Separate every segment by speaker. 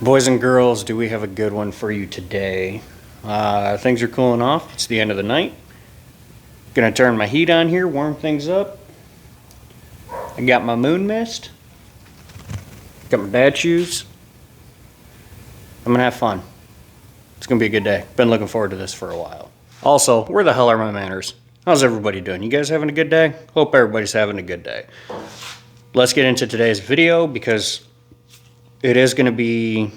Speaker 1: Boys and girls, do we have a good one for you today? Things are cooling off. It's the end of the night. Gonna turn my heat on here, warm things up. I got my moon mist. Got my dad shoes. I'm gonna have fun. It's gonna be a good day. Been looking forward to this for a while. Also, where the hell are my manners? How's everybody doing? You guys having a good day? Hope everybody's having a good day. Let's get into today's video because it is gonna be,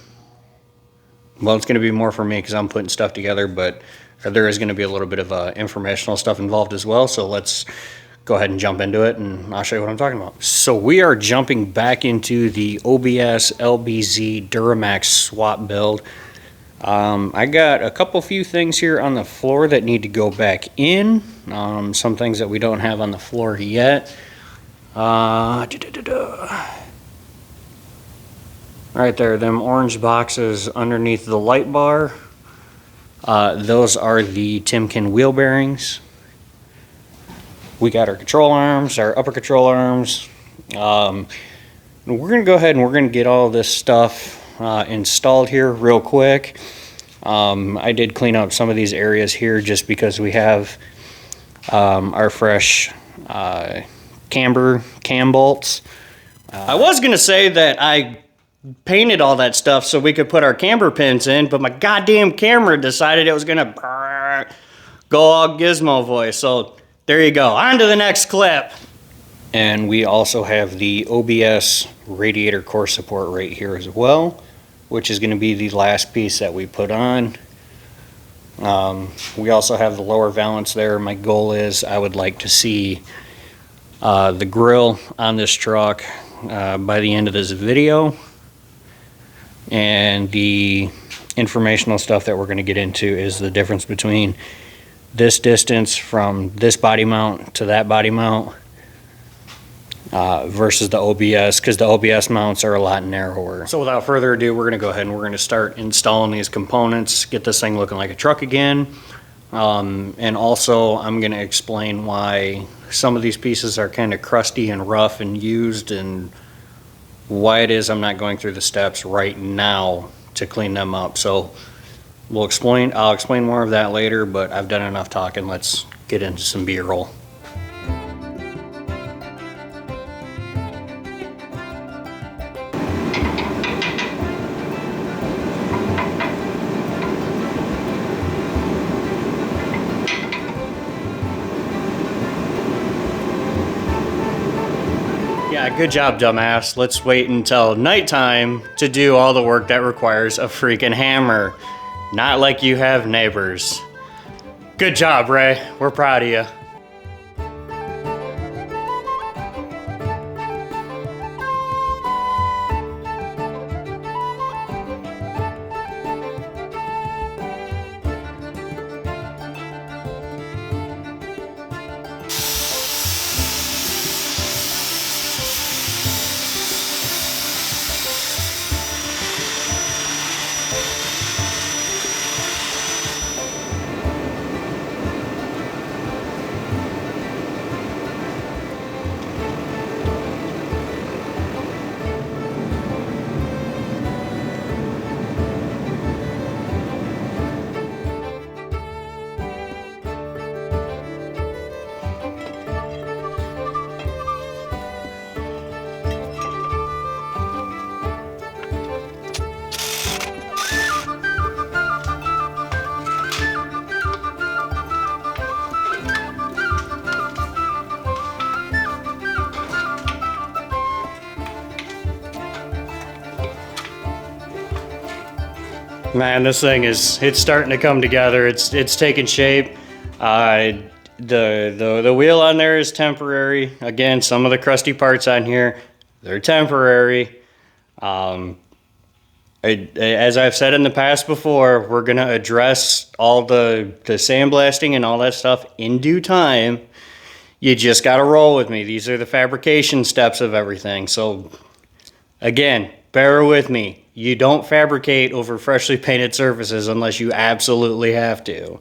Speaker 1: well, it's gonna be more for me because I'm putting stuff together, but there is gonna be a little bit of informational stuff involved as well. So let's go ahead and jump into it and I'll show you what I'm talking about. So we are jumping back into the OBS LBZ Duramax swap build. I got a few things here on the floor that need to go back in. Some things that we don't have on the floor yet. Right there, them orange boxes underneath the light bar. Those are the Timken wheel bearings. We got our control arms, our upper control arms. We're gonna go ahead and we're gonna get all this stuff installed here real quick. I did clean up some of these areas here just because we have our fresh cam bolts. I was gonna say that I painted all that stuff so we could put our camber pins in, but my goddamn camera decided it was gonna go all gizmo voice. So there you go, on to the next clip. And we also have the OBS radiator core support right here as well, which is going to be the last piece that we put on. We also have the lower valance there. My goal is I would like to see the grill on this truck by the end of this video. And the informational stuff that we're going to get into is the difference between this distance from this body mount to that body mount versus the OBS, because the OBS mounts are a lot narrower. So without further ado, we're going to go ahead and we're going to start installing these components, get this thing looking like a truck again. And also I'm going to explain why some of these pieces are kind of crusty and rough and used, and why it is I'm not going through the steps right now to clean them up. So I'll explain more of that later, but I've done enough talking. Let's get into some B-roll. Yeah, good job, dumbass. Let's wait until nighttime to do all the work that requires a freaking hammer. Not like you have neighbors. Good job, Ray. We're proud of you. Man, this thing it's starting to come together. It's taking shape. The wheel on there is temporary. Again, some of the crusty parts on here, they're temporary. As I've said in the past before, we're gonna address all the sandblasting and all that stuff in due time. You just gotta roll with me. These are the fabrication steps of everything. So again, bear with me. You don't fabricate over freshly painted surfaces unless you absolutely have to.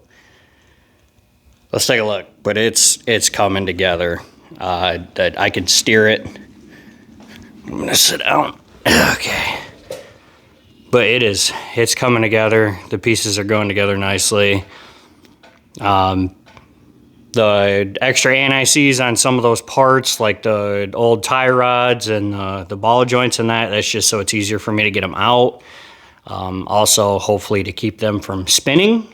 Speaker 1: Let's take a look. But it's coming together. That I can steer it. I'm gonna sit down Okay. But it's coming together. The pieces are going together nicely. The extra anti-seize on some of those parts, like the old tie rods and the ball joints and that's just so it's easier for me to get them out. Also, hopefully to keep them from spinning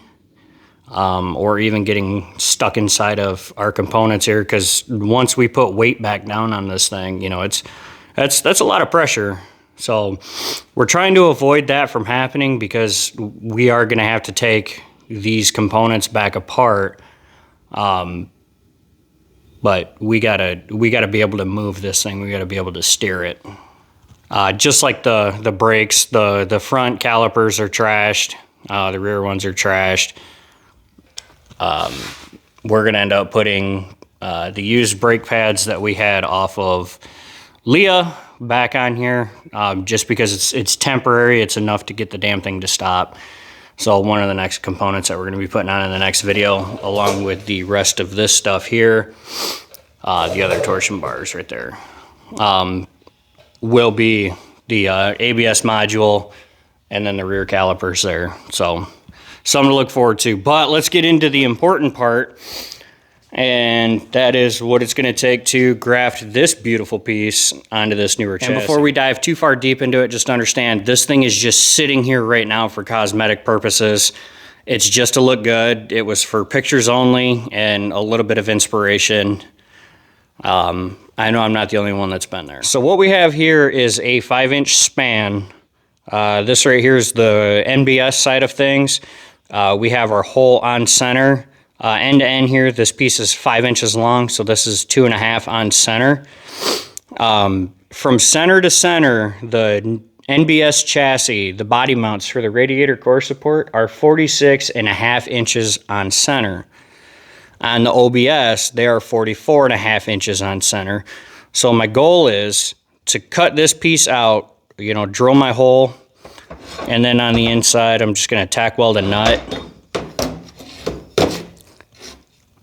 Speaker 1: or even getting stuck inside of our components here, because once we put weight back down on this thing, you know, that's a lot of pressure. So we're trying to avoid that from happening, because we are going to have to take these components back apart. But we gotta be able to move this thing. We gotta be able to steer it. Just like the brakes, the front calipers are trashed. The rear ones are trashed. We're gonna end up putting the used brake pads that we had off of Leah back on here, just because it's temporary. It's enough to get the damn thing to stop. So one of the next components that we're going to be putting on in the next video, along with the rest of this stuff here, the other torsion bars right there, will be the ABS module and then the rear calipers there. So something to look forward to. But let's get into the important part, and that is what it's going to take to graft this beautiful piece onto this newer chassis. And before we dive too far deep into it, just understand this thing is just sitting here right now for cosmetic purposes. It's just to look good. It was for pictures only and a little bit of inspiration. I know I'm not the only one that's been there. So what we have here is a 5-inch span. This right here is the NBS side of things. We have our hole on center. End to end here, this piece is 5 inches long, so this is 2.5 on center. From center to center, the NBS chassis, the body mounts for the radiator core support are 46.5 inches on center. On the OBS, they are 44.5 inches on center. So my goal is to cut this piece out, you know, drill my hole, and then on the inside, I'm just going to tack weld a nut.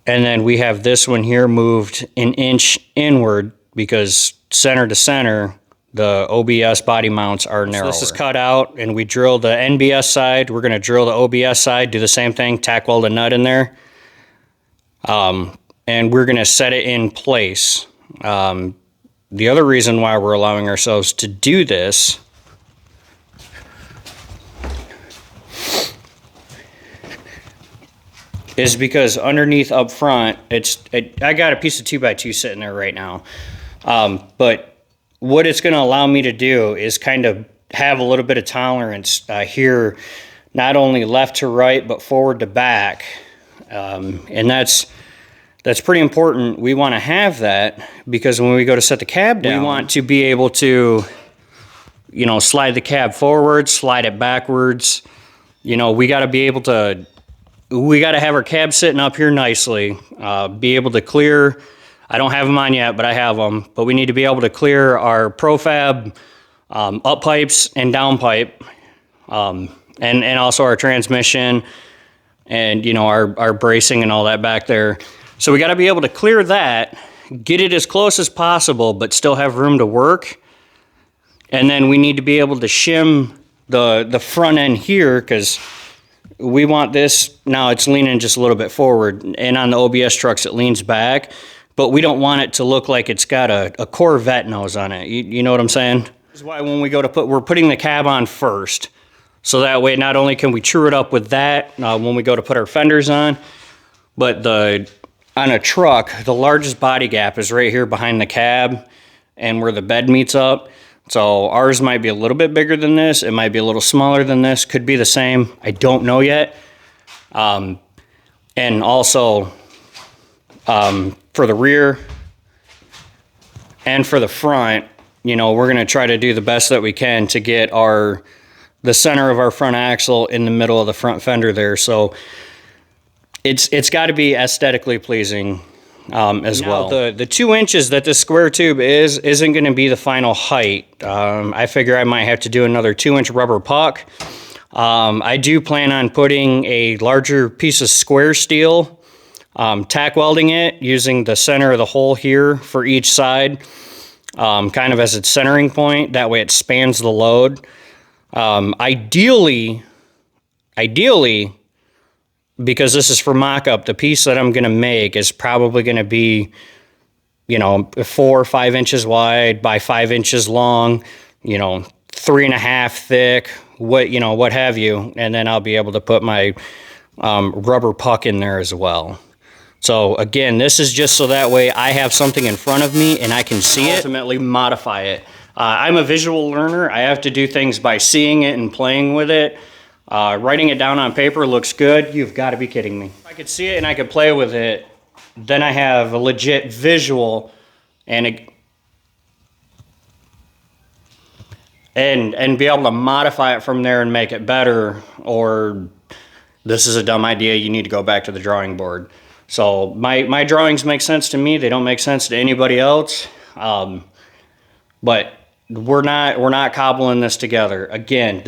Speaker 1: And then we have this one here moved an inch inward, because center to center, the OBS body mounts are narrower. So this is cut out, and we drill the NBS side. We're going to drill the OBS side, do the same thing, tack weld a nut in there. And we're going to set it in place. The other reason why we're allowing ourselves to do this is because underneath up front, I got a piece of 2x2 sitting there right now. But what it's going to allow me to do is kind of have a little bit of tolerance here, not only left to right, but forward to back. And that's pretty important. We want to have that, because when we go to set the cab down, we want to be able to, you know, slide the cab forward, slide it backwards. You know, we got to be able to, we got to have our cab sitting up here nicely, be able to clear. I don't have them on yet, but I have them. But we need to be able to clear our profab up pipes and down pipe, and also our transmission, and, you know, our bracing and all that back there. So we got to be able to clear that, get it as close as possible, but still have room to work. And then we need to be able to shim the front end here, because we want this, now it's leaning just a little bit forward, and on the OBS trucks it leans back, but we don't want it to look like it's got a Corvette nose on it. You know what I'm saying? This is why when we go to we're putting the cab on first, so that way not only can we true it up with that when we go to put our fenders on, but on a truck, the largest body gap is right here behind the cab and where the bed meets up. So ours might be a little bit bigger than this. It might be a little smaller than this. Could be the same. I don't know yet. And also for the rear and for the front, you know, we're going to try to do the best that we can to get the center of our front axle in the middle of the front fender there. So it's got to be aesthetically pleasing. As well. The 2 inches that this square tube isn't going to be the final height. I figure I might have to do another 2-inch rubber puck. I do plan on putting a larger piece of square steel, tack welding it using the center of the hole here for each side. kind of as its centering point. That way it spans the load. Ideally, because this is for mock-up, the piece that I'm going to make is probably going to be, 4 or 5 inches wide by 5 inches long, 3.5 thick, what have you. And then I'll be able to put my rubber puck in there as well. So again, this is just so that way I have something in front of me and I can see it. Ultimately modify it. I'm a visual learner. I have to do things by seeing it and playing with it. Writing it down on paper looks good. You've got to be kidding me. If I could see it and I could play with it, then I have a legit visual and be able to modify it from there and make it better, or this is a dumb idea, you need to go back to the drawing board. So my drawings make sense to me. They don't make sense to anybody else. But we're not cobbling this together. Again,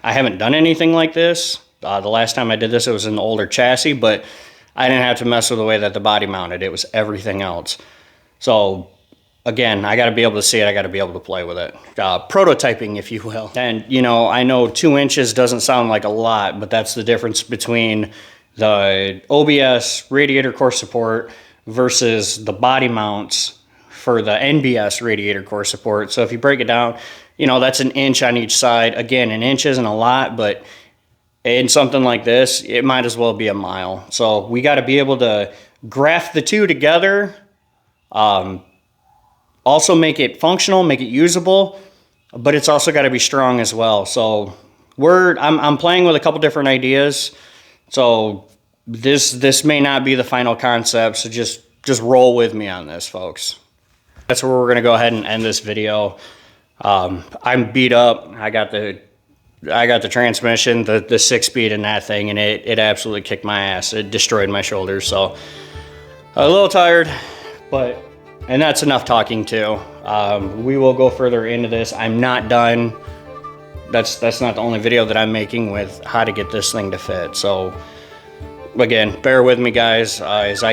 Speaker 1: I haven't done anything like this. The last time I did this, it was an older chassis, but I didn't have to mess with the way that the body mounted. It was everything else. So again, I got to be able to see it. I got to be able to play with it. Prototyping, if you will. And, I know 2 inches doesn't sound like a lot, but that's the difference between the OBS radiator core support versus the body mounts for the NBS radiator core support. So if you break it down, that's 1 inch on each side. Again, 1 inch isn't a lot, but in something like this, it might as well be a mile. So we got to be able to graft the two together, also make it functional, make it usable, but it's also got to be strong as well. So I'm playing with a couple different ideas. So this may not be the final concept. So just roll with me on this, folks. That's where we're gonna go ahead and end this video. I'm beat up. I got the transmission, the 6-speed in that thing, and it absolutely kicked my ass. It destroyed my shoulders. So a little tired, and that's enough talking too. We will go further into this. I'm not done. That's not the only video that I'm making with how to get this thing to fit. So again, bear with me, guys. As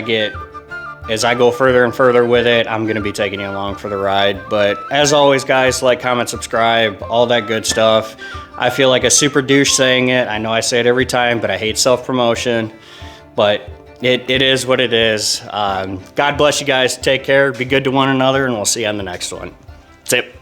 Speaker 1: I go further and further with it, I'm going to be taking you along for the ride. But as always, guys, like, comment, subscribe, all that good stuff. I feel like a super douche saying it. I know I say it every time, but I hate self-promotion. But it is what it is. God bless you guys. Take care. Be good to one another, and we'll see you on the next one. That's it.